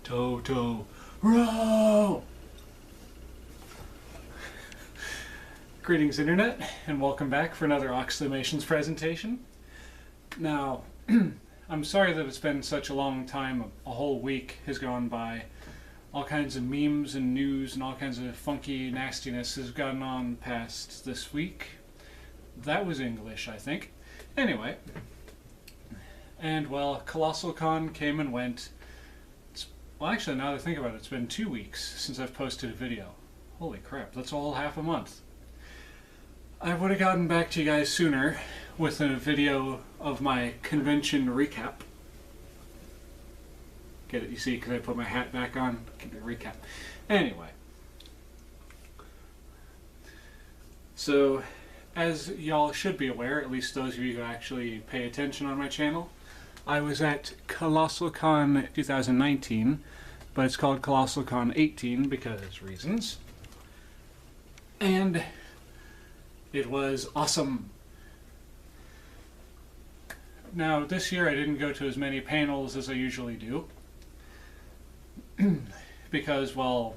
Toto, row! Greetings, Internet, and welcome back for another Oxleymations presentation. Now, I'm sorry that it's been such a long time. A whole week has gone by. All kinds of memes and news and all kinds of funky nastiness has gone on past this week. That was English, I think. Anyway, and well, Colossalcon came and went. Well, actually, now that I think about it, it's been 2 weeks since I've posted a video. Holy crap, that's a whole half a month. I would have gotten back to you guys sooner with a video of my convention recap. Get it, you see, because I put my hat back on? Recap. Anyway. So, as y'all should be aware, at least those of you who actually pay attention on my channel, I was at Colossalcon 2019, but it's called Colossalcon 18 because reasons. And it was awesome. Now, this year I didn't go to as many panels as I usually do. Because, well,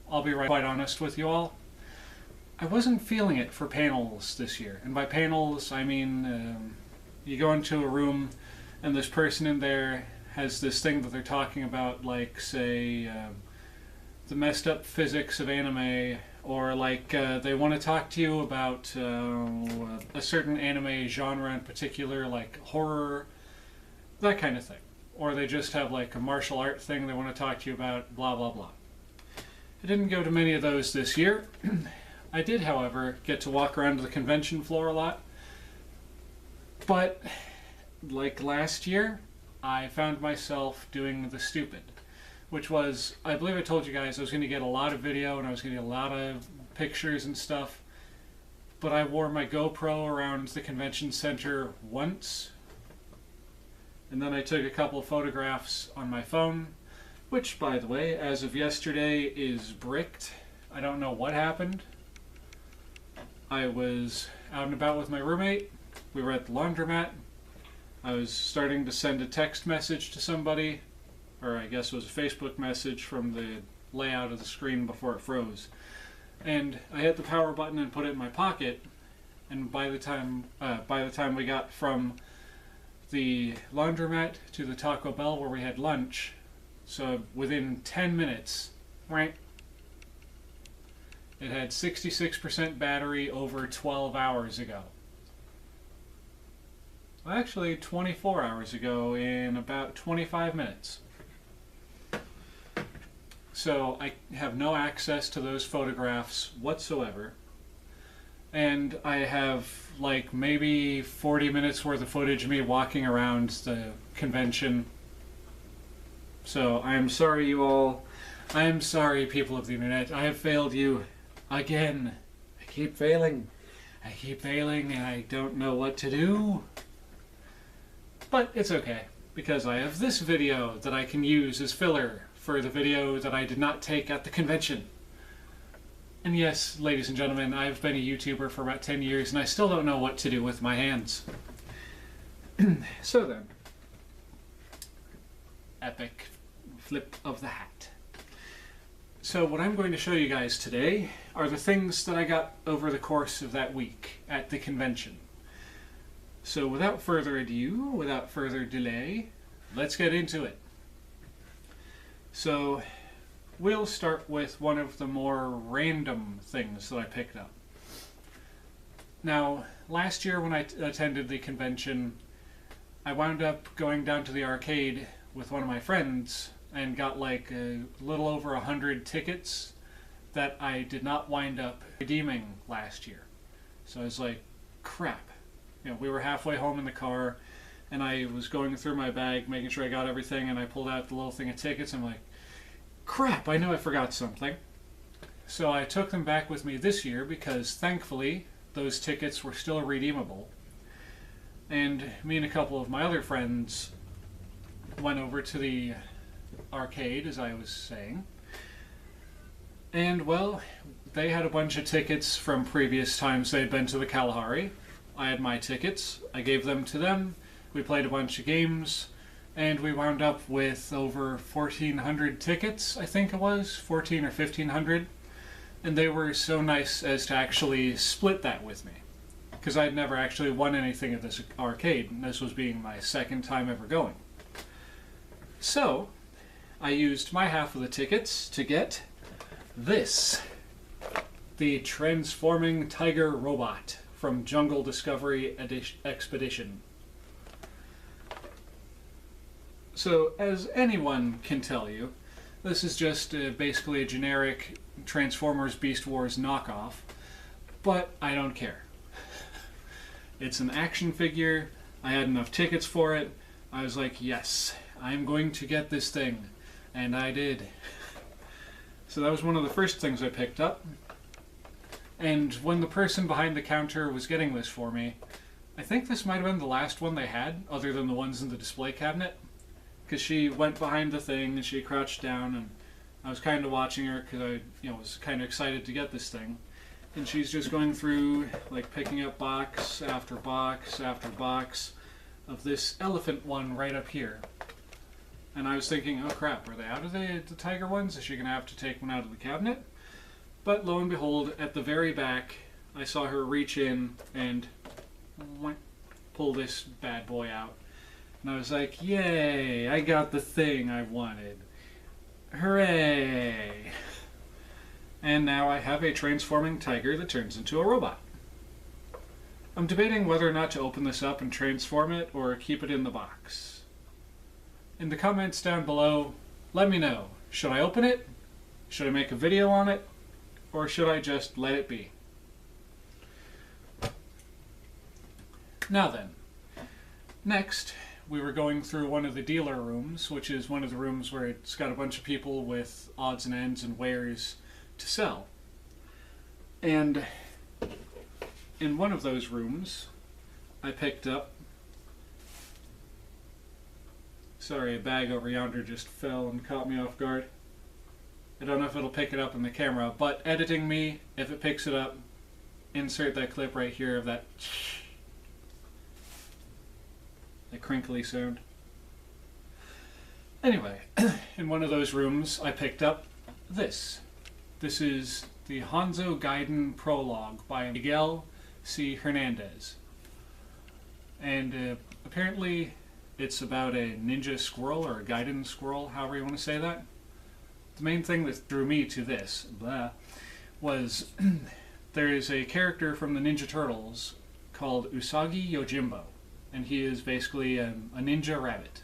I'll be quite honest with you all, I wasn't feeling it for panels this year. And by panels, I mean you go into a room and this person in there has this thing that they're talking about, like, say, the messed up physics of anime, or like they want to talk to you about a certain anime genre in particular, like horror, that kind of thing. Or they just have like a martial art thing they want to talk to you about, blah blah blah. I didn't go to many of those this year. I did, however, get to walk around the convention floor a lot. But like last year, I found myself doing the stupid, which was, I believe I told you guys I was going to get a lot of video and I was going to get a lot of pictures and stuff, but I wore my GoPro around the convention center once, and then I took a couple of photographs on my phone, which, by the way, as of yesterday is bricked. I don't know what happened. I was out and about with my roommate. We were at the laundromat. I was starting to send a text message to somebody, or I guess it was a Facebook message from the layout of the screen before it froze. And I hit the power button and put it in my pocket, and by the time we got from the laundromat to the Taco Bell where we had lunch, so within 10 minutes, right, it had 66% battery over 12 hours ago. Actually, 24 hours ago in about 25 minutes. So I have no access to those photographs whatsoever. And I have like maybe 40 minutes worth of footage of me walking around the convention. So I am sorry, you all. I am sorry, people of the internet. I have failed you again. I keep failing. I keep failing and I don't know what to do. But it's okay, because I have this video that I can use as filler for the video that I did not take at the convention. And yes, ladies and gentlemen, I've been a YouTuber for about 10 years and I still don't know what to do with my hands. So then, epic flip of the hat. So what I'm going to show you guys today are the things that I got over the course of that week at the convention. So without further ado, without further delay, let's get into it. So we'll start with one of the more random things that I picked up. Now, last year when I attended the convention, I wound up going down to the arcade with one of my friends and got like a little over 100 tickets that I did not wind up redeeming last year. So I was like, crap. You know, we were halfway home in the car, and I was going through my bag, making sure I got everything, and I pulled out the little thing of tickets, and I'm like, crap, I know I forgot something. So I took them back with me this year, because thankfully, those tickets were still redeemable. And me and a couple of my other friends went over to the arcade, as I was saying. And, well, they had a bunch of tickets from previous times they'd been to the Kalahari. I had my tickets. I gave them to them. We played a bunch of games. and we wound up with over 1,400 tickets, I think it was, 14 or 1,500, and they were so nice as to actually split that with me, because I'd never actually won anything at this arcade, and this was being my second time ever going. So, I used my half of the tickets to get this. The Transforming Tiger Robot from Jungle Discovery Expedition. So, as anyone can tell you, this is just basically a generic Transformers Beast Wars knockoff, but I don't care. It's an action figure, I had enough tickets for it, I was like, yes, I'm going to get this thing, and I did. So that was one of the first things I picked up. And when the person behind the counter was getting this for me, I think this might have been the last one they had, other than the ones in the display cabinet. Because she went behind the thing and she crouched down, and I was kind of watching her because I was kind of excited to get this thing. And she's just going through, like, picking up box after box after box of this elephant one right up here. And I was thinking, oh crap, are they out of the tiger ones? Is she going to have to take one out of the cabinet? But lo and behold, at the very back, I saw her reach in and pull this bad boy out. And I was like, yay, I got the thing I wanted. Hooray! And now I have a transforming tiger that turns into a robot. I'm debating whether or not to open this up and transform it or keep it in the box. In the comments down below, let me know. Should I open it? Should I make a video on it? Or should I just let it be? Now then, next we were going through one of the dealer rooms, which is one of the rooms where it's got a bunch of people with odds and ends and wares to sell. And in one of those rooms, I picked up... Sorry, a bag over yonder just fell and caught me off guard. I don't know if it'll pick it up in the camera, but editing me, if it picks it up, insert that clip right here of that crinkly sound. Anyway, in one of those rooms I picked up this. This is the Hanzo Gaiden Prologue by Miguel C. Hernandez. And apparently it's about a ninja squirrel, or a Gaiden squirrel, however you want to say that. The main thing that drew me to this was there is a character from the Ninja Turtles called Usagi Yojimbo, and he is basically a ninja rabbit.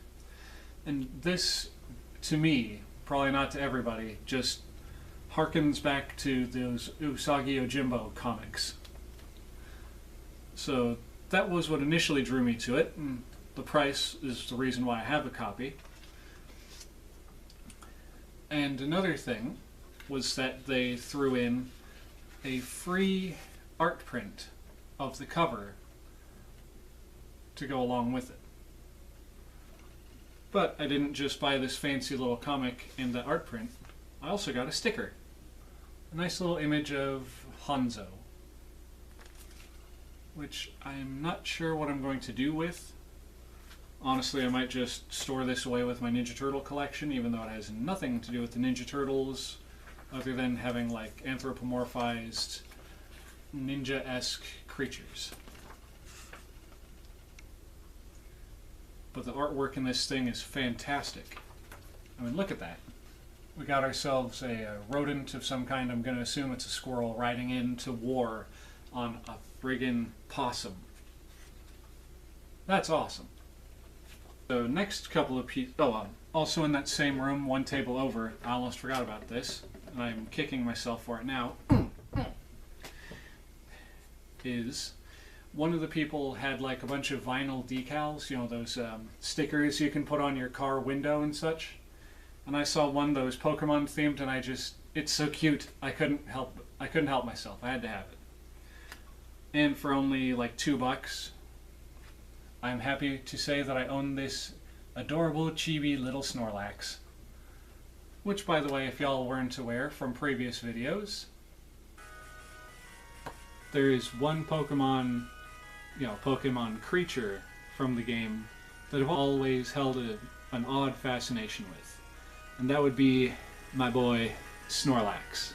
And this, to me, probably not to everybody, just harkens back to those Usagi Yojimbo comics. So that was what initially drew me to it, and the price is the reason why I have a copy. And another thing was that they threw in a free art print of the cover to go along with it. But I didn't just buy this fancy little comic and the art print, I also got a sticker. A nice little image of Hanzo, which I'm not sure what I'm going to do with. Honestly, I might just store this away with my Ninja Turtle collection, even though it has nothing to do with the Ninja Turtles, other than having, like, anthropomorphized, ninja-esque creatures. But the artwork in this thing is fantastic. I mean, look at that. We got ourselves a rodent of some kind. I'm going to assume it's a squirrel riding into war on a friggin' possum. That's awesome. So next couple of pieces... also in that same room, one table over, I almost forgot about this, and I'm kicking myself for it now, is one of the people had like a bunch of vinyl decals, you know, those stickers you can put on your car window and such. And I saw one that was Pokemon themed, and it's so cute, I couldn't help myself. I had to have it. And for only like $2, I'm happy to say that I own this adorable chibi little Snorlax. Which, by the way, if y'all weren't aware from previous videos, there is one Pokemon creature from the game that I've always held an odd fascination with, and that would be my boy Snorlax.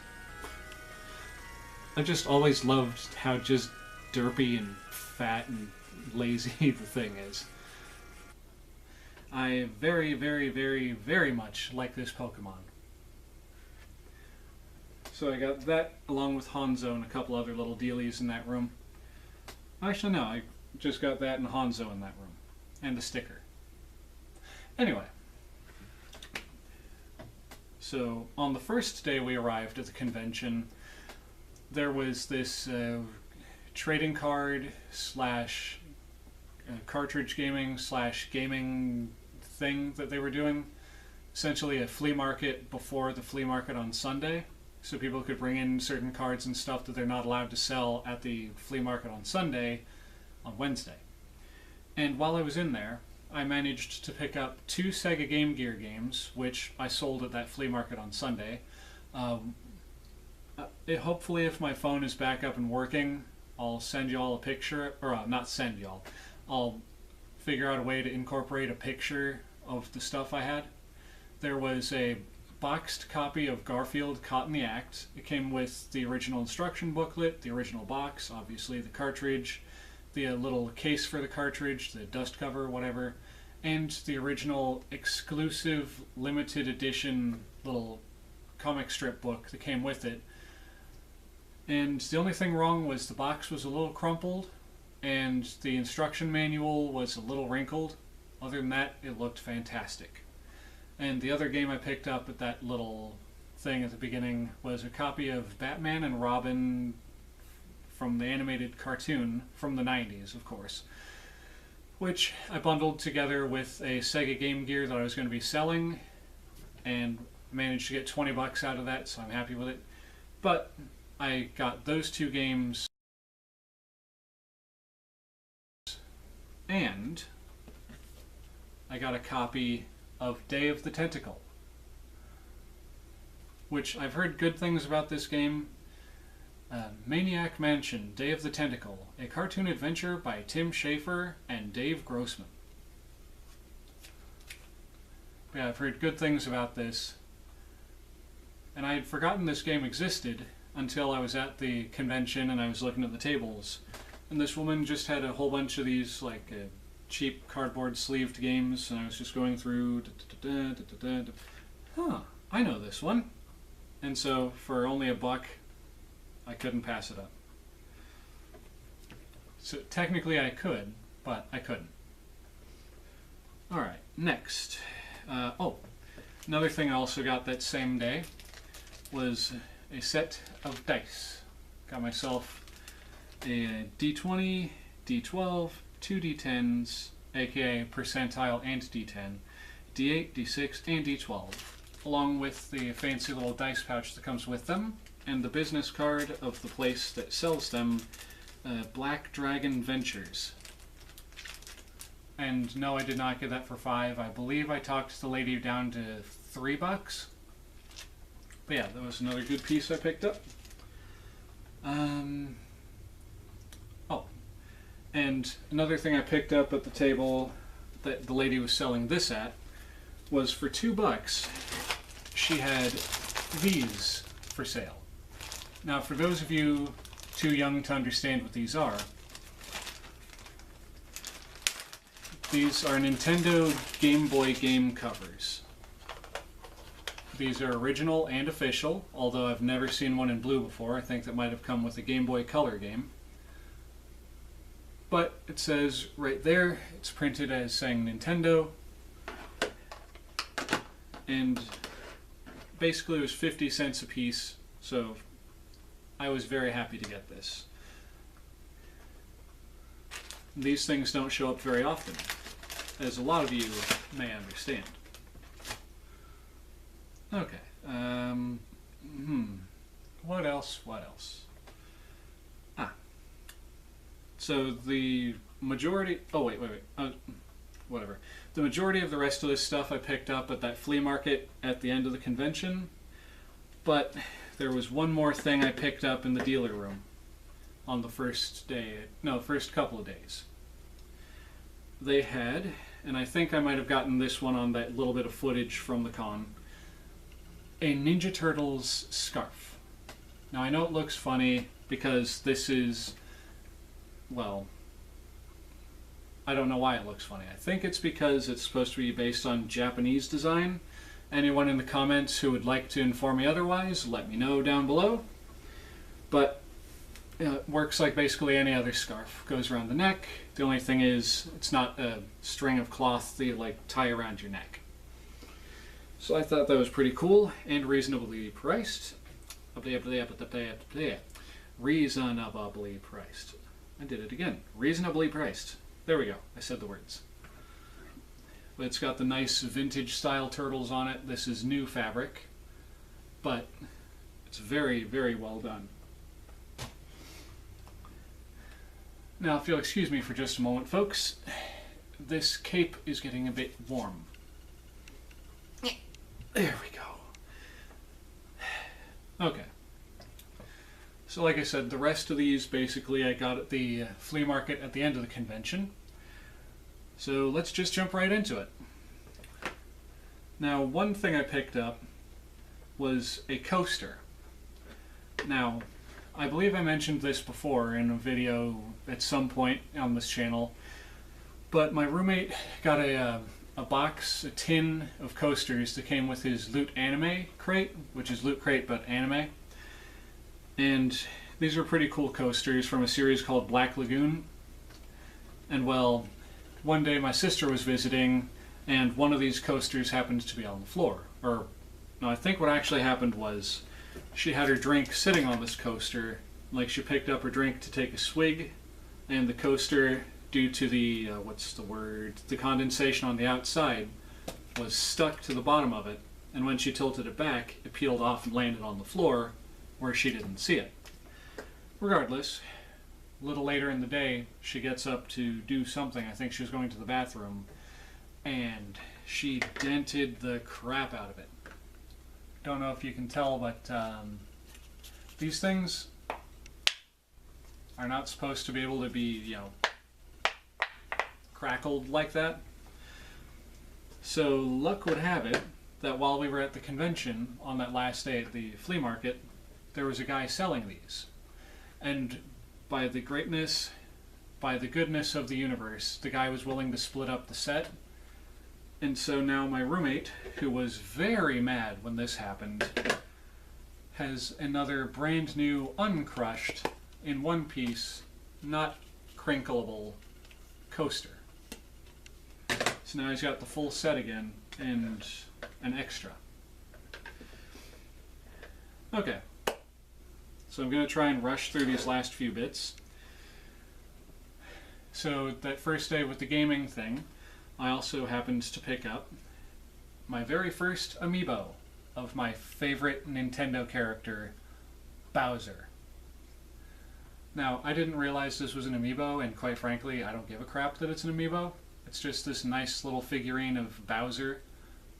I've just always loved how just derpy and fat and lazy the thing is. I very, very, very, very much like this Pokemon. So I got that along with Hanzo and a couple other little dealies in that room. Actually, no, I just got that and Hanzo in that room. And the sticker. Anyway. So, on the first day we arrived at the convention, there was this trading card slash cartridge gaming slash gaming thing that they were doing. Essentially a flea market before the flea market on Sunday. So people could bring in certain cards and stuff that they're not allowed to sell at the flea market on Sunday on Wednesday. And while I was in there, I managed to pick up 2 Sega Game Gear games, which I sold at that flea market on Sunday. Hopefully, if my phone is back up and working, I'll send y'all a picture, or not send y'all, I'll figure out a way to incorporate a picture of the stuff I had. There was a boxed copy of Garfield Caught in the Act. It came with the original instruction booklet, the original box, obviously the cartridge, the little case for the cartridge, the dust cover, whatever, and the original exclusive limited edition little comic strip book that came with it. And the only thing wrong was the box was a little crumpled and the instruction manual was a little wrinkled. Other than that, it looked fantastic. And the other game I picked up at that little thing at the beginning was a copy of Batman and Robin from the animated cartoon from the 90s, of course, which I bundled together with a Sega Game Gear that I was going to be selling and managed to get 20 bucks out of that, so I'm happy with it. But I got those 2 games and I got a copy of Day of the Tentacle, which I've heard good things about this game. Maniac Mansion, Day of the Tentacle, a cartoon adventure by Tim Schafer and Dave Grossman. Yeah, I've heard good things about this, and I had forgotten this game existed until I was at the convention and I was looking at the tables, and this woman just had a whole bunch of these like cheap cardboard sleeved games, and I was just going through, I know this one. And so for only $1, I couldn't pass it up. So technically I could, but I couldn't. Alright, next. Another thing I also got that same day was a set of dice. Got myself a D20, D12, 2 D10s, aka percentile and D10, D8, D6, and D12, along with the fancy little dice pouch that comes with them, and the business card of the place that sells them, Black Dragon Ventures. And no, I did not get that for $5. I believe I talked the lady down to $3. But yeah, that was another good piece I picked up. And another thing I picked up at the table that the lady was selling this at was for $2. She had these for sale. Now, for those of you too young to understand what these are, these are Nintendo Game Boy game covers. These are original and official, although I've never seen one in blue before. I think that might have come with a Game Boy Color game. But it says right there, it's printed as saying Nintendo. And basically it was 50 cents a piece, so I was very happy to get this. These things don't show up very often, as a lot of you may understand. Okay, what else? So the majority, whatever. The majority of the rest of this stuff I picked up at that flea market at the end of the convention, but there was one more thing I picked up in the dealer room on the first couple of days. They had and I think I might have gotten this one on that little bit of footage from the con, a Ninja Turtles scarf. Now I know it looks funny because this is, well, I don't know why it looks funny. I think it's because it's supposed to be based on Japanese design. Anyone in the comments who would like to inform me otherwise, let me know down below. But it works like basically any other scarf. Goes around the neck. The only thing is, it's not a string of cloth that you like tie around your neck. So I thought that was pretty cool and reasonably priced. Reasonably priced. I did it again. Reasonably priced. There we go. I said the words. But it's got the nice vintage style turtles on it. This is new fabric, but it's very, very well done. Now, if you'll excuse me for just a moment, folks, this cape is getting a bit warm. There we go. Okay. So like I said, the rest of these basically I got at the flea market at the end of the convention. So let's just jump right into it. Now, one thing I picked up was a coaster. Now, I believe I mentioned this before in a video at some point on this channel, but my roommate got a tin of coasters that came with his Loot Anime crate, which is Loot Crate but anime. And these are pretty cool coasters from a series called Black Lagoon. And well, one day my sister was visiting and one of these coasters happened to be on the floor. Or, no, I think what actually happened was she had her drink sitting on this coaster. Like, she picked up her drink to take a swig, and the coaster, due to the, the condensation on the outside, was stuck to the bottom of it. And when she tilted it back, it peeled off and landed on the floor, where she didn't see it. Regardless, a little later in the day, she gets up to do something. I think she was going to the bathroom, and she dented the crap out of it. Don't know if you can tell, but these things are not supposed to be able to be, you know, crackled like that. So luck would have it that while we were at the convention on that last day at the flea market, there was a guy selling these. And by the goodness of the universe, the guy was willing to split up the set. And so now my roommate, who was very mad when this happened, has another brand new, uncrushed, in one piece, not crinkleable coaster. So now he's got the full set again, and an extra. Okay. So I'm going to try and rush through these last few bits. So that first day with the gaming thing, I also happened to pick up my very first amiibo of my favorite Nintendo character, Bowser. Now, I didn't realize this was an amiibo, and quite frankly, I don't give a crap that it's an amiibo. It's just this nice little figurine of Bowser,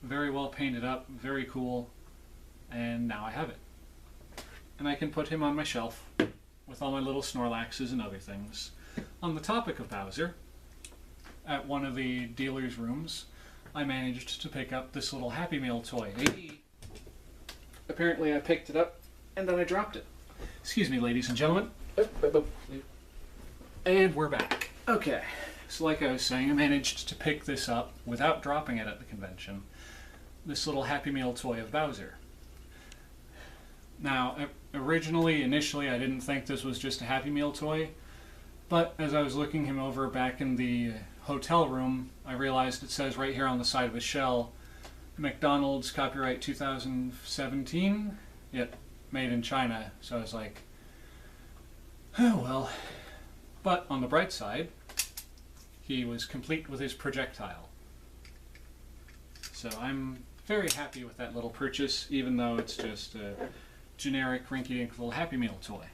very well painted up, very cool, and now I have it. And I can put him on my shelf with all my little Snorlaxes and other things. On the topic of Bowser, at one of the dealer's rooms, I managed to pick up this little Happy Meal toy. Apparently I picked it up and then I dropped it. Excuse me, ladies and gentlemen. And we're back. Okay, so like I was saying, I managed to pick this up without dropping it at the convention. This little Happy Meal toy of Bowser. Now, initially, I didn't think this was just a Happy Meal toy, but as I was looking him over back in the hotel room, I realized it says right here on the side of his shell, McDonald's copyright 2017, yet made in China, so I was like, oh well. But on the bright side, he was complete with his projectile. So I'm very happy with that little purchase, even though it's just a generic rinky-dink little Happy Meal toy.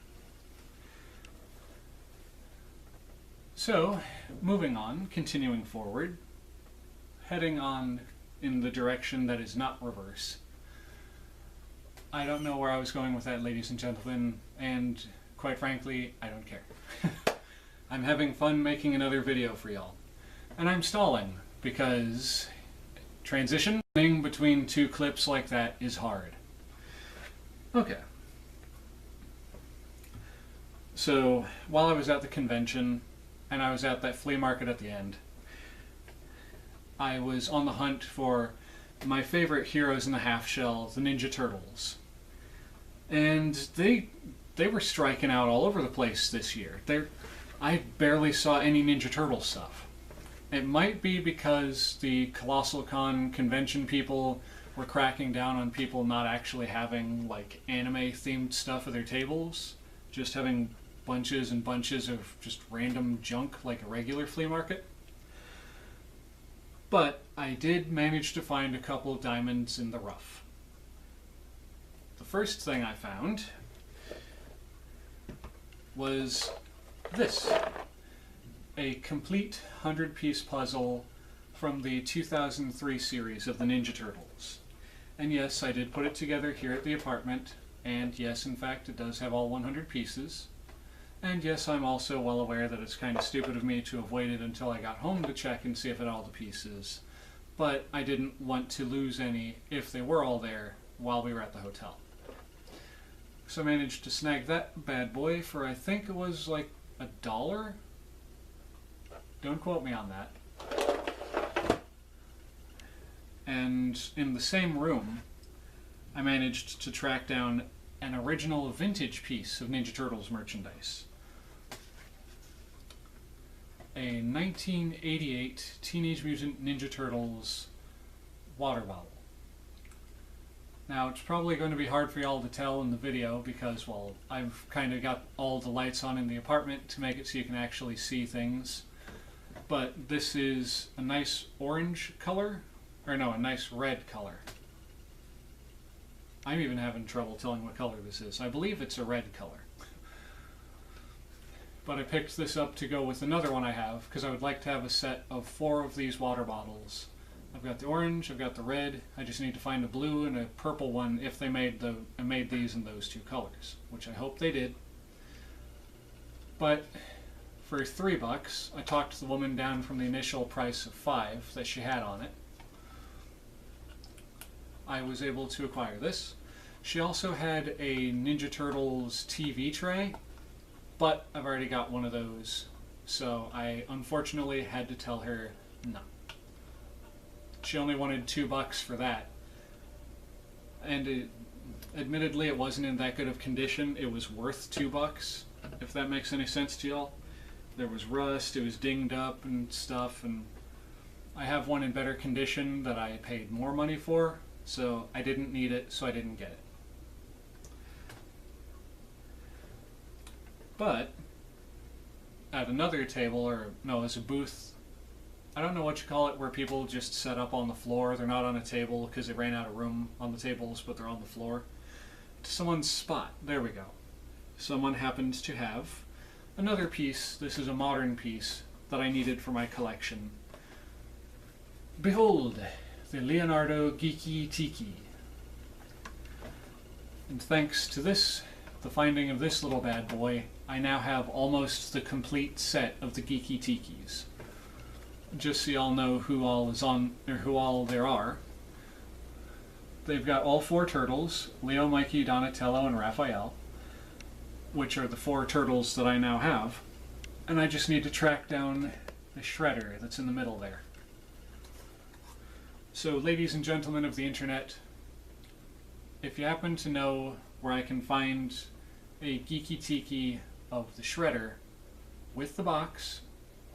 So, moving on, continuing forward, heading on in the direction that is not reverse. I don't know where I was going with that, ladies and gentlemen, and quite frankly, I don't care. I'm having fun making another video for y'all. And I'm stalling, because transitioning between two clips like that is hard. Okay. So, while I was at the convention, and I was at that flea market at the end, I was on the hunt for my favorite heroes in the half shell, the Ninja Turtles. And they were striking out all over the place this year. I barely saw any Ninja Turtle stuff. It might be because the Colossalcon convention people were cracking down on people not actually having like anime themed stuff at their tables, just having bunches and bunches of just random junk like a regular flea market. But I did manage to find a couple of diamonds in the rough. The first thing I found was this. A complete 100-piece puzzle from the 2003 series of the Ninja Turtles. And yes, I did put it together here at the apartment, and yes, in fact, it does have all 100 pieces. And yes, I'm also well aware that it's kind of stupid of me to have waited until I got home to check and see if it had all the pieces. But I didn't want to lose any if they were all there while we were at the hotel. So I managed to snag that bad boy for, I think it was like $1. Don't quote me on that. And in the same room, I managed to track down an original vintage piece of Ninja Turtles merchandise. A 1988 Teenage Mutant Ninja Turtles water bottle. Now, it's probably going to be hard for y'all to tell in the video because, well, I've kind of got all the lights on in the apartment to make it so you can actually see things. But this is a nice orange color, or no, a nice red color. I'm even having trouble telling what color this is. I believe it's a red color. But I picked this up to go with another one I have, because I would like to have a set of 4 of these water bottles. I've got the orange, I've got the red, I just need to find a blue and a purple one if they made these in those 2 colors, which I hope they did. But for $3, I talked the woman down from the initial price of $5 that she had on it. I was able to acquire this. She also had a Ninja Turtles TV tray, but I've already got one of those, so I unfortunately had to tell her no. She only wanted $2 for that. And admittedly, it wasn't in that good of condition. It was worth $2, if that makes any sense to y'all. There was rust, it was dinged up and stuff, and I have one in better condition that I paid more money for, so I didn't need it, so I didn't get it. But at another table, or no, as a booth, I don't know what you call it, where people just set up on the floor. They're not on a table because they ran out of room on the tables, but they're on the floor. To someone's spot. There we go. Someone happened to have another piece. This is a modern piece that I needed for my collection. Behold, the Leonardo Geeky Tiki. And thanks to this, the finding of this little bad boy, I now have almost the complete set of the Geeky Tikis. Just so y'all know who all is on, or who all there are. They've got all 4 turtles, Leo, Mikey, Donatello, and Raphael, which are the 4 turtles that I now have. And I just need to track down the Shredder that's in the middle there. So, ladies and gentlemen of the internet, if you happen to know where I can find a Geeky Tiki of the Shredder with the box,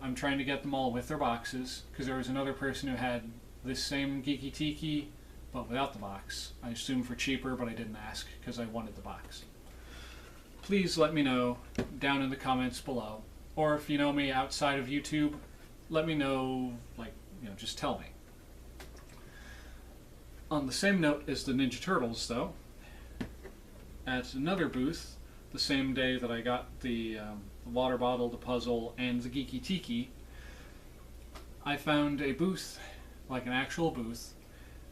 I'm trying to get them all with their boxes, because there was another person who had this same Geeky Tiki, but without the box. I assume for cheaper, but I didn't ask, because I wanted the box. Please let me know down in the comments below, or if you know me outside of YouTube, let me know, just tell me. On the same note as the Ninja Turtles, though, at another booth, the same day that I got the water bottle, the puzzle, and the Geeky Tiki, I found a booth, like an actual booth,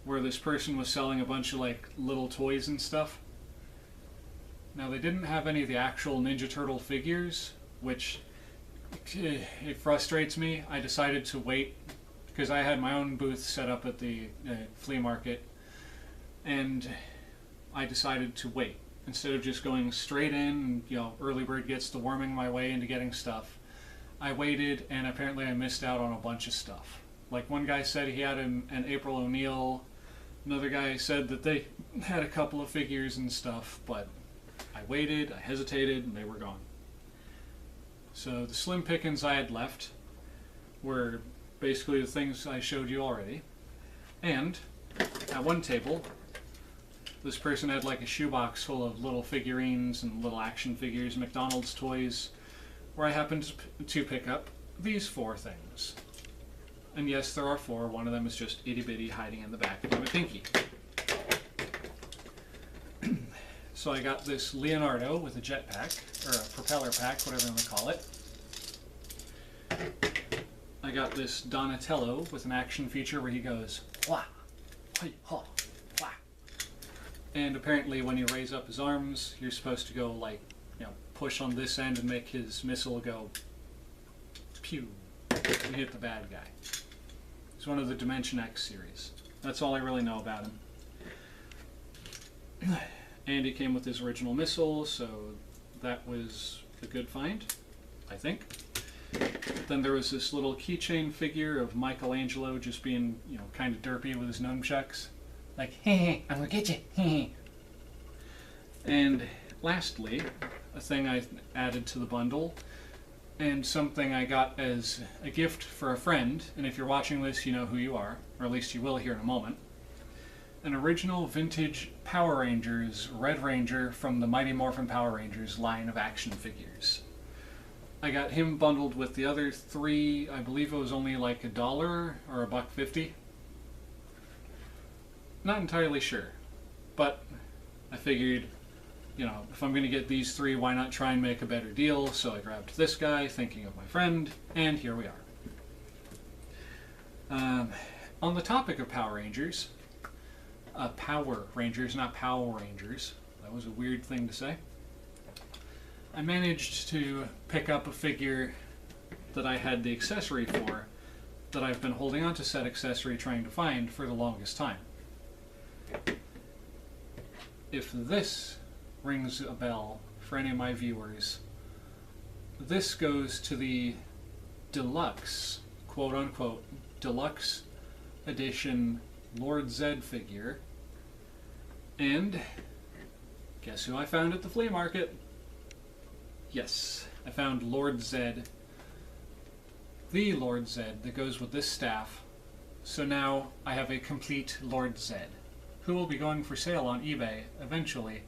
where this person was selling a bunch of little toys and stuff. Now, they didn't have any of the actual Ninja Turtle figures, which it frustrates me. I decided to wait, because I had my own booth set up at the flea market, and I decided to wait. Instead of just going straight in, early bird gets to worming my way into getting stuff, I waited, and apparently I missed out on a bunch of stuff. Like, one guy said he had an April O'Neil, another guy said that they had a couple of figures and stuff, but I waited, I hesitated, and they were gone. So the slim pickings I had left were basically the things I showed you already. And at one table, this person had like a shoebox full of little figurines and little action figures, McDonald's toys, where I happened to pick up these 4 things. And yes, there are 4. One of them is just itty-bitty hiding in the back of my pinky. So I got this Leonardo with a jetpack, or a propeller pack, whatever you want to call it. I got this Donatello with an action feature where he goes, wah, hi, ha, wah. And apparently when you raise up his arms, you're supposed to go like, push on this end and make his missile go pew and hit the bad guy. He's one of the Dimension X series. That's all I really know about him. And he came with his original missile, so that was a good find, I think. Then there was this little keychain figure of Michelangelo just being, kind of derpy with his nunchucks. Like, hey, I'm gonna get you, hey. And lastly, a thing I added to the bundle, and something I got as a gift for a friend, and if you're watching this, you know who you are, or at least you will here in a moment. An original vintage Power Rangers Red Ranger from the Mighty Morphin Power Rangers line of action figures. I got him bundled with the other 3, I believe it was only like $1 or $1.50. Not entirely sure, but I figured, if I'm going to get these 3, why not try and make a better deal? So I grabbed this guy, thinking of my friend, and here we are. On the topic of Power Rangers, Power Rangers, not Power Rangers. That was a weird thing to say. I managed to pick up a figure that I had the accessory for, that I've been holding on to said accessory trying to find for the longest time. If this rings a bell for any of my viewers, this goes to the deluxe, quote-unquote, deluxe edition Lord Zedd figure. And guess who I found at the flea market? Yes, I found Lord Zedd, the Lord Zedd that goes with this staff. So now I have a complete Lord Zedd, who will be going for sale on eBay eventually,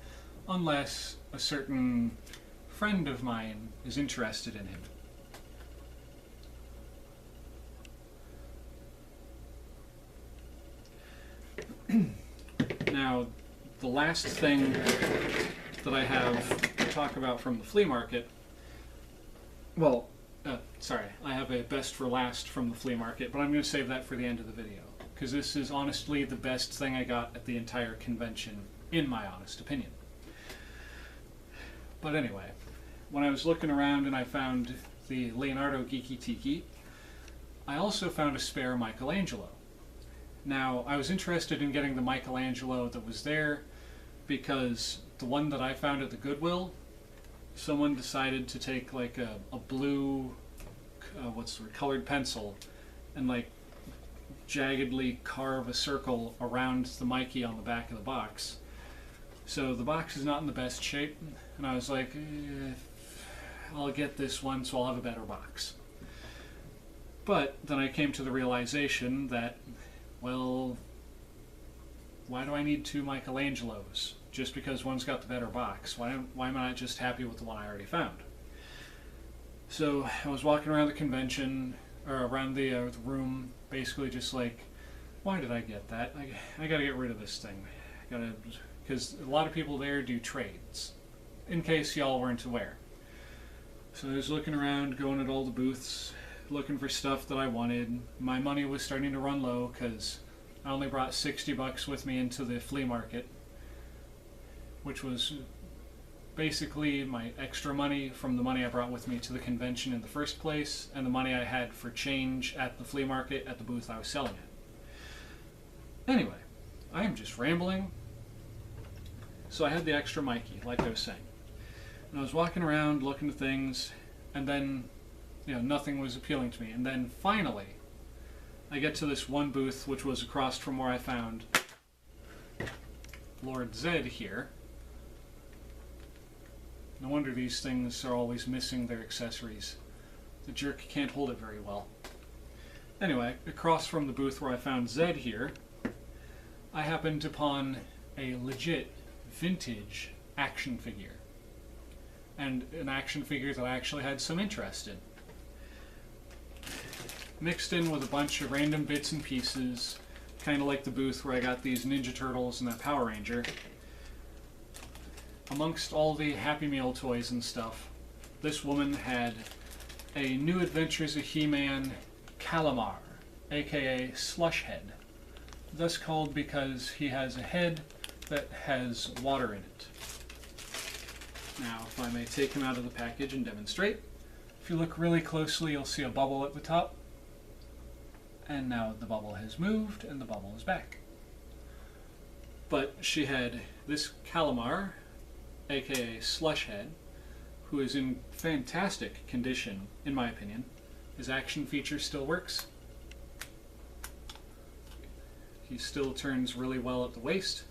unless a certain friend of mine is interested in him. Now, the last thing that I have to talk about from the flea market, I have a best for last from the flea market, but I'm going to save that for the end of the video, because this is honestly the best thing I got at the entire convention, in my honest opinion. But anyway, when I was looking around and I found the Leonardo Geeky Tiki, I also found a spare Michelangelo. Now, I was interested in getting the Michelangelo that was there because the one that I found at the Goodwill, someone decided to take like a blue, colored pencil and like jaggedly carve a circle around the Mikey on the back of the box. So the box is not in the best shape, and I was like, I'll get this one so I'll have a better box. But then I came to the realization that, well, why do I need 2 Michelangelos? Just because one's got the better box. Why am I not just happy with the one I already found? So I was walking around the convention, or around the room, basically just like, why did I get that? I gotta get rid of this thing. Because a lot of people there do trades, in case y'all weren't aware. So I was looking around, going at all the booths, looking for stuff that I wanted. My money was starting to run low because I only brought $60 with me into the flea market, which was basically my extra money from the money I brought with me to the convention in the first place, and the money I had for change at the flea market at the booth I was selling at. Anyway, I am just rambling. So I had the extra Mikey, like I was saying. And I was walking around looking at things, and then, nothing was appealing to me. And then finally, I get to this one booth, which was across from where I found Lord Zed here. No wonder these things are always missing their accessories. The jerk can't hold it very well. Anyway, across from the booth where I found Zed here, I happened upon a legit vintage action figure. And an action figure that I actually had some interest in. Mixed in with a bunch of random bits and pieces, kind of like the booth where I got these Ninja Turtles and that Power Ranger. Amongst all the Happy Meal toys and stuff, this woman had a New Adventures of He-Man Calamar, aka Slush Head. Thus called because he has a head that has water in it. Now, if I may take him out of the package and demonstrate. If you look really closely, you'll see a bubble at the top. And now the bubble has moved, and the bubble is back. But she had this Calamar, aka Slush Head, who is in fantastic condition, in my opinion. His action feature still works. He still turns really well at the waist.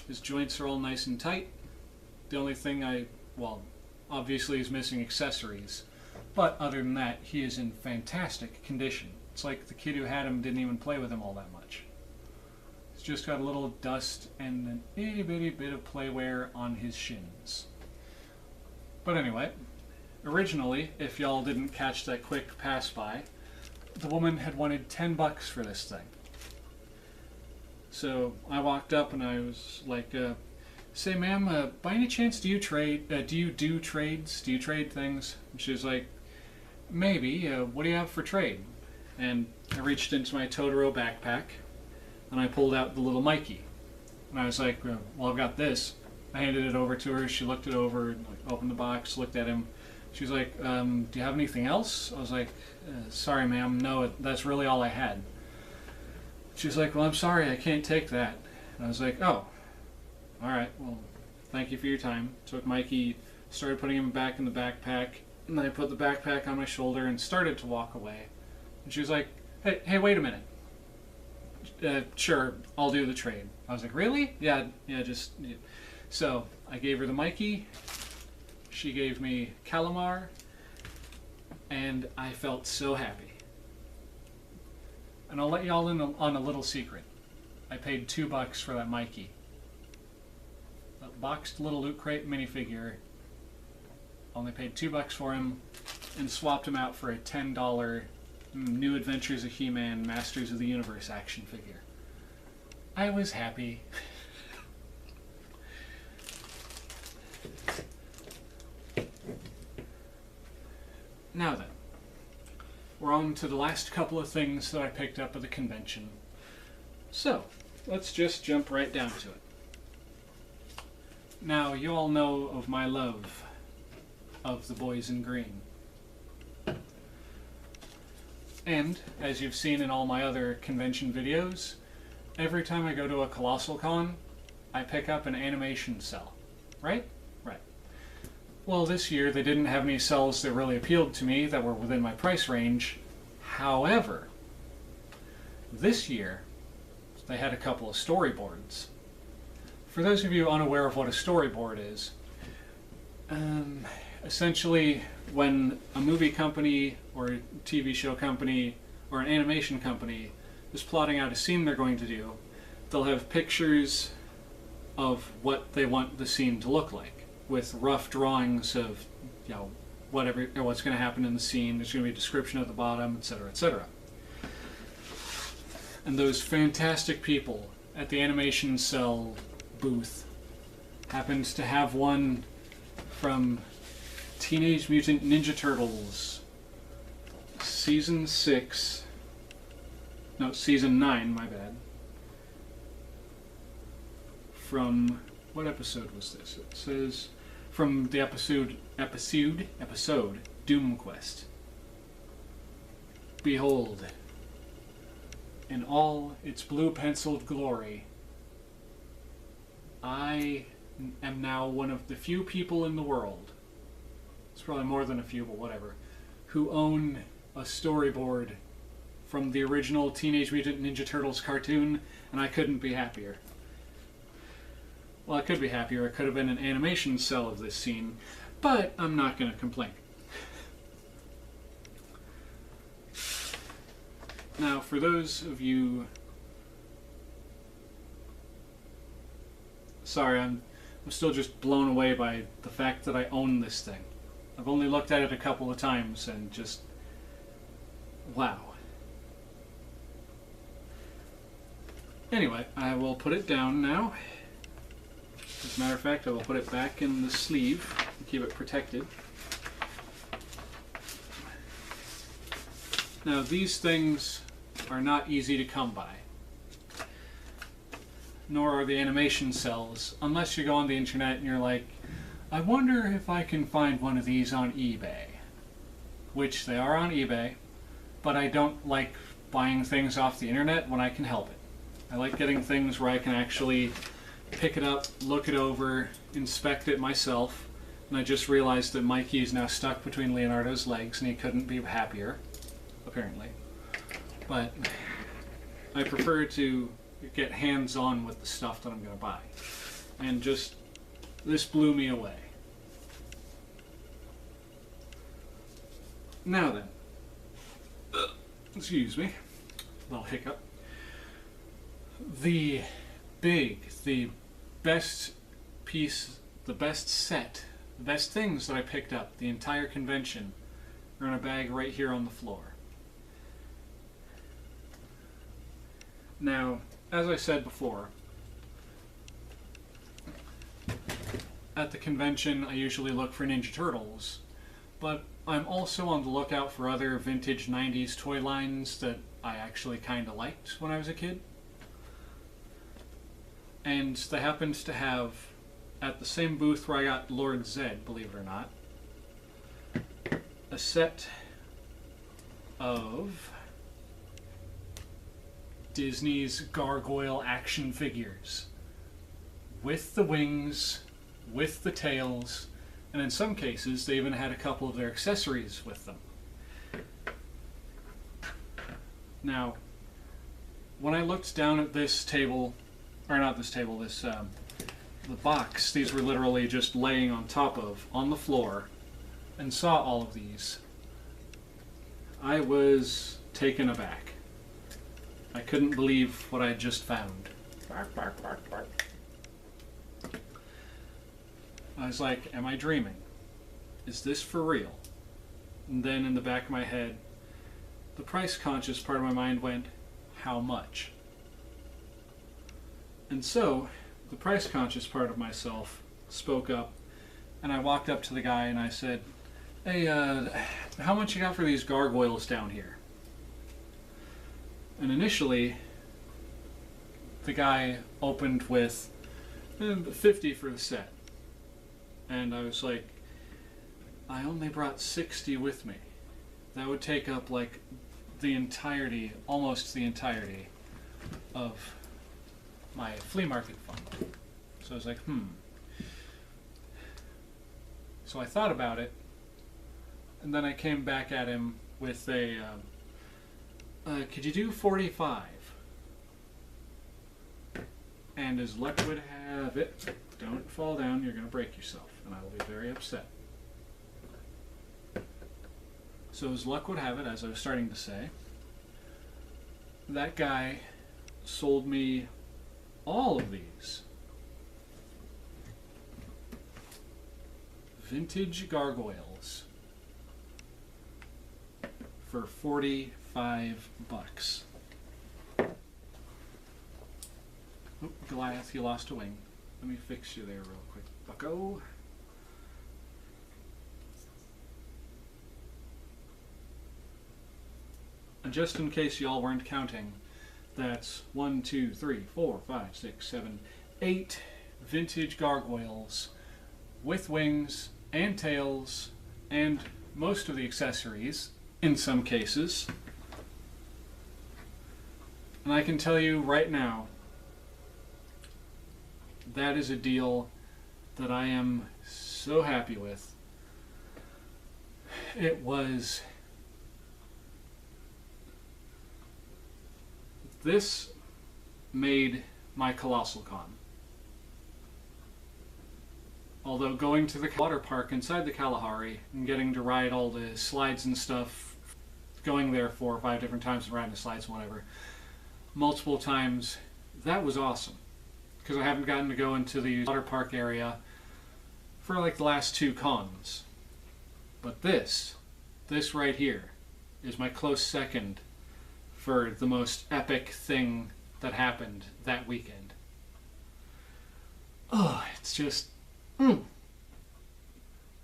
His joints are all nice and tight. The only thing obviously he's missing accessories. But other than that, he is in fantastic condition. It's like the kid who had him didn't even play with him all that much. He's just got a little dust and an itty bitty bit of play wear on his shins. But anyway, originally, if y'all didn't catch that quick pass by, the woman had wanted $10 for this thing. So I walked up and I was like, say ma'am, by any chance do you do trades? Do you trade things? And she was like, maybe, what do you have for trade? And I reached into my Totoro backpack and I pulled out the little Mikey. And I was like, well, I've got this. I handed it over to her. She looked it over, opened the box, looked at him. She was like, do you have anything else? I was like, sorry ma'am, no, that's really all I had. She was like, well, I'm sorry, I can't take that. And I was like, oh, all right, well, thank you for your time. Took Mikey, started putting him back in the backpack, and then I put the backpack on my shoulder and started to walk away. And she was like, hey, wait a minute. Sure, I'll do the trade. I was like, really? Yeah, just... Yeah. So, I gave her the Mikey, she gave me Calamar, and I felt so happy. And I'll let y'all in on a little secret. I paid $2 for that Mikey. A boxed little Loot Crate minifigure. Only paid $2 for him, and swapped him out for a $10 New Adventures of He-Man Masters of the Universe action figure. I was happy. Now then, we're on to the last couple of things that I picked up at the convention. So, let's just jump right down to it. Now, you all know of my love of the boys in green. And, as you've seen in all my other convention videos, every time I go to a Colossalcon, I pick up an animation cell. Right? Right. Well, this year they didn't have any cells that really appealed to me that were within my price range. However, this year they had a couple of storyboards. For those of you unaware of what a storyboard is, essentially when a movie company or a TV show company or an animation company is plotting out a scene they're going to do, they'll have pictures of what they want the scene to look like, with rough drawings of, what's going to happen in the scene. There's going to be a description at the bottom, etc., etc. And those fantastic people at the animation cell booth happened to have one from Teenage Mutant Ninja Turtles Season 9, my bad. From What episode was this? It says from the episode Doom Quest. Behold, in all its blue penciled glory, I am now one of the few people in the world, it's probably more than a few, but whatever, who own a storyboard from the original Teenage Mutant Ninja Turtles cartoon, and I couldn't be happier. Well, I could be happier. It could have been an animation cell of this scene, but I'm not going to complain. Now, for those of you... Sorry, I'm still just blown away by the fact that I own this thing. I've only looked at it a couple of times and just... wow. Anyway, I will put it down now. As a matter of fact, I will put it back in the sleeve and keep it protected. Now, these things are not easy to come by. Nor are the animation cells, unless you go on the internet and you're like, I wonder if I can find one of these on eBay. Which they are on eBay, but I don't like buying things off the internet when I can help it. I like getting things where I can actually pick it up, look it over, inspect it myself, and I just realized that Mikey is now stuck between Leonardo's legs and he couldn't be happier, apparently. But I prefer to get hands-on with the stuff that I'm going to buy. And just, this blew me away. Now then, excuse me, little hiccup. The best piece, the best set, the best things that I picked up the entire convention are in a bag right here on the floor. Now, as I said before, at the convention I usually look for Ninja Turtles, but I'm also on the lookout for other vintage 90s toy lines that I actually kinda liked when I was a kid. And they happened to have, at the same booth where I got Lord Zed, believe it or not, a set of Disney's Gargoyle action figures. With the wings, with the tails, and in some cases they even had a couple of their accessories with them. Now, when I looked down at this table, or not this table, this, the box these were literally just laying on top of, on the floor, and saw all of these, I was taken aback. I couldn't believe what I had just found. Bark, bark, bark, bark. I was like, am I dreaming? Is this for real? And then in the back of my head, the price-conscious part of my mind went, how much? And so, the price-conscious part of myself spoke up, and I walked up to the guy and I said, hey, how much you got for these gargoyles down here? And initially, the guy opened with $50 for the set. And I was like, I only brought 60 with me. That would take up like the entirety, almost the entirety of my flea market fund. So I was like, So I thought about it, and then I came back at him with a, could you do 45? And as luck would have it, don't fall down, you're going to break yourself, and I will be very upset. So as luck would have it, as I was starting to say, that guy sold me all of these vintage gargoyles for $45. Oh, Goliath, you lost a wing. Let me fix you there real quick, bucko. And just in case y'all weren't counting, that's 1, 2, 3, 4, 5, 6, 7, 8 vintage gargoyles with wings and tails and most of the accessories in some cases. And I can tell you right now, that is a deal that I am so happy with. This made my Colossalcon. Although going to the water park inside the Kalahari and getting to ride all the slides and stuff, going there 4 or 5 different times and riding the slides and whatever, multiple times, that was awesome. Because I haven't gotten to go into the water park area for like the last 2 cons. But this right here is my close second for the most epic thing that happened that weekend. Oh, it's just...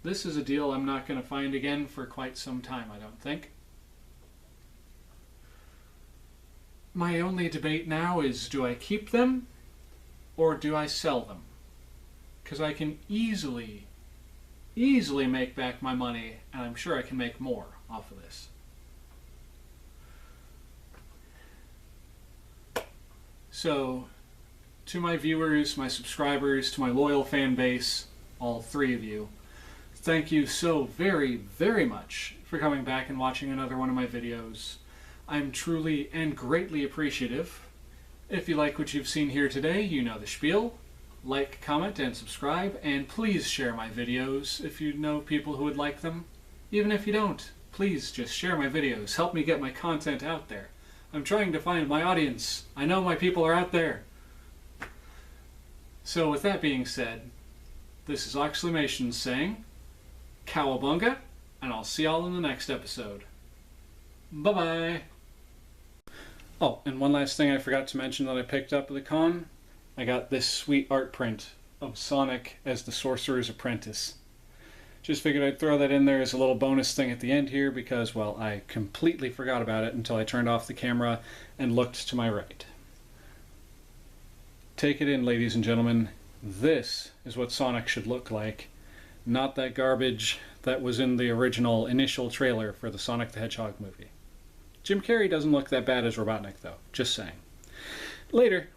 This is a deal I'm not going to find again for quite some time, I don't think. My only debate now is, do I keep them or do I sell them? Because I can easily make back my money, and I'm sure I can make more off of this. So, to my viewers, my subscribers, to my loyal fan base, all 3 of you, thank you so very, very much for coming back and watching another one of my videos. I'm truly and greatly appreciative. If you like what you've seen here today, you know the spiel. Like, comment, and subscribe, and please share my videos if you know people who would like them. Even if you don't, please just share my videos. Help me get my content out there. I'm trying to find my audience. I know my people are out there. So with that being said, this is Oxleymations saying, Cowabunga, and I'll see y'all in the next episode. Bye-bye! Oh, and one last thing I forgot to mention that I picked up at the con. I got this sweet art print of Sonic as the Sorcerer's Apprentice. Just figured I'd throw that in there as a little bonus thing at the end here because, well, I completely forgot about it until I turned off the camera and looked to my right. Take it in, ladies and gentlemen. This is what Sonic should look like. Not that garbage that was in the original initial trailer for the Sonic the Hedgehog movie. Jim Carrey doesn't look that bad as Robotnik, though. Just saying. Later.